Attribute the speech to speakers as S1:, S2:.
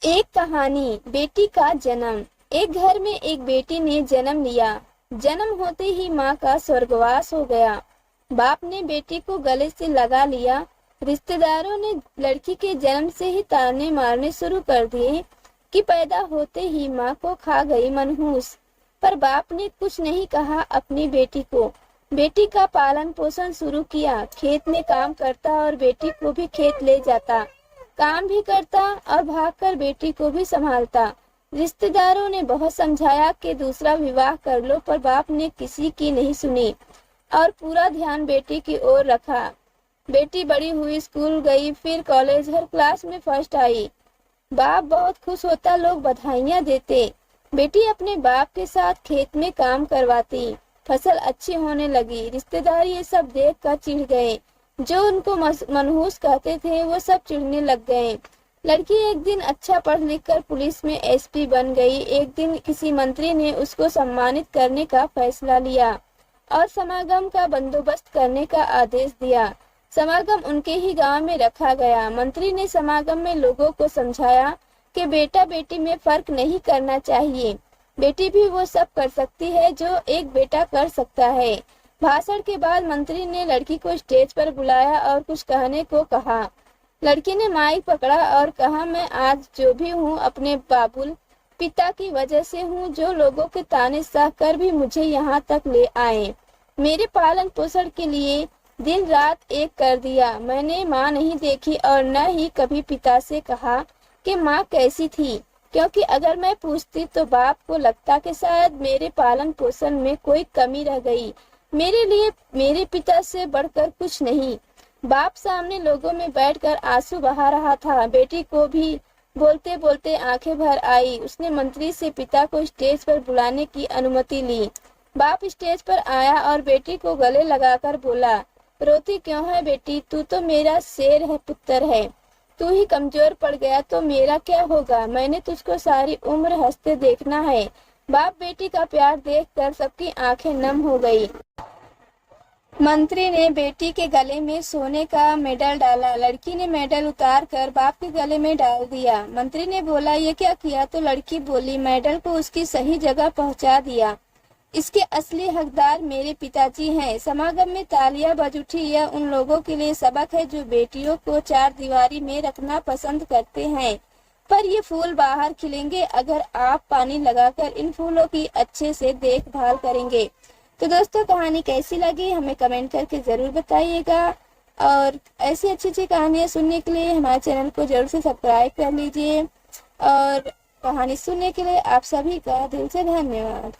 S1: एक कहानी, बेटी का जन्म। एक घर में एक बेटी ने जन्म लिया। जन्म होते ही माँ का स्वर्गवास हो गया। बाप ने बेटी को गले से लगा लिया। रिश्तेदारों ने लड़की के जन्म से ही ताने मारने शुरू कर दिए कि पैदा होते ही माँ को खा गई मनहूस। पर बाप ने कुछ नहीं कहा अपनी बेटी को। बेटी का पालन पोषण शुरू किया। खेत में काम करता और बेटी को भी खेत ले जाता। काम भी करता और भागकर बेटी को भी संभालता। रिश्तेदारों ने बहुत समझाया कि दूसरा विवाह कर लो, पर बाप ने किसी की नहीं सुनी और पूरा ध्यान बेटी की ओर रखा। बेटी बड़ी हुई, स्कूल गई, फिर कॉलेज, हर क्लास में फर्स्ट आई। बाप बहुत खुश होता, लोग बधाइयां देते। बेटी अपने बाप के साथ खेत में काम करवाती। फसल अच्छी होने लगी। रिश्तेदार ये सब देख कर चिढ़ गए। जो उनको मनहूस कहते थे वो सब चिढ़ने लग गए। लड़की एक दिन अच्छा पढ़ लिख कर पुलिस में एसपी बन गई। एक दिन किसी मंत्री ने उसको सम्मानित करने का फैसला लिया और समागम का बंदोबस्त करने का आदेश दिया। समागम उनके ही गांव में रखा गया। मंत्री ने समागम में लोगों को समझाया कि बेटा बेटी में फर्क नहीं करना चाहिए। बेटी भी वो सब कर सकती है जो एक बेटा कर सकता है। भाषण के बाद मंत्री ने लड़की को स्टेज पर बुलाया और कुछ कहने को कहा। लड़की ने माइक पकड़ा और कहा, मैं आज जो भी हूँ अपने बाबुल पिता की वजह से हूँ, जो लोगों के ताने सह कर भी मुझे यहाँ तक ले आए। मेरे पालन पोषण के लिए दिन रात एक कर दिया। मैंने माँ नहीं देखी और न ही कभी पिता से कहा कि माँ कैसी थी, क्योंकि अगर मैं पूछती तो बाप को लगता कि शायद मेरे पालन पोषण में कोई कमी रह गई। मेरे लिए मेरे पिता से बढ़कर कुछ नहीं। बाप सामने लोगों में बैठकर आंसू बहा रहा था। बेटी को भी बोलते बोलते आंखें भर आई। उसने मंत्री से पिता को स्टेज पर बुलाने की अनुमति ली। बाप स्टेज पर आया और बेटी को गले लगाकर बोला, रोती क्यों है बेटी? तू तो मेरा शेर है, पुत्र है। तू ही कमजोर पड़ गया तो मेरा क्या होगा? मैंने तुझको सारी उम्र हंसते देखना है। बाप बेटी का प्यार देखकर सबकी आंखें नम हो गई। मंत्री ने बेटी के गले में सोने का मेडल डाला। लड़की ने मेडल उतार कर बाप के गले में डाल दिया। मंत्री ने बोला, ये क्या किया? तो लड़की बोली, मेडल को उसकी सही जगह पहुंचा दिया। इसके असली हकदार मेरे पिताजी हैं। समागम में तालियां बज उठी। यह उन लोगों के लिए सबक है जो बेटियों को चार दीवारी में रखना पसंद करते हैं, पर ये फूल बाहर खिलेंगे अगर आप पानी लगाकर इन फूलों की अच्छे से देखभाल करेंगे। तो दोस्तों, कहानी कैसी लगी हमें कमेंट करके जरूर बताइएगा और ऐसी अच्छी अच्छी कहानियां सुनने के लिए हमारे चैनल को जरूर से सब्सक्राइब कर लीजिए और कहानी सुनने के लिए आप सभी का दिल से धन्यवाद।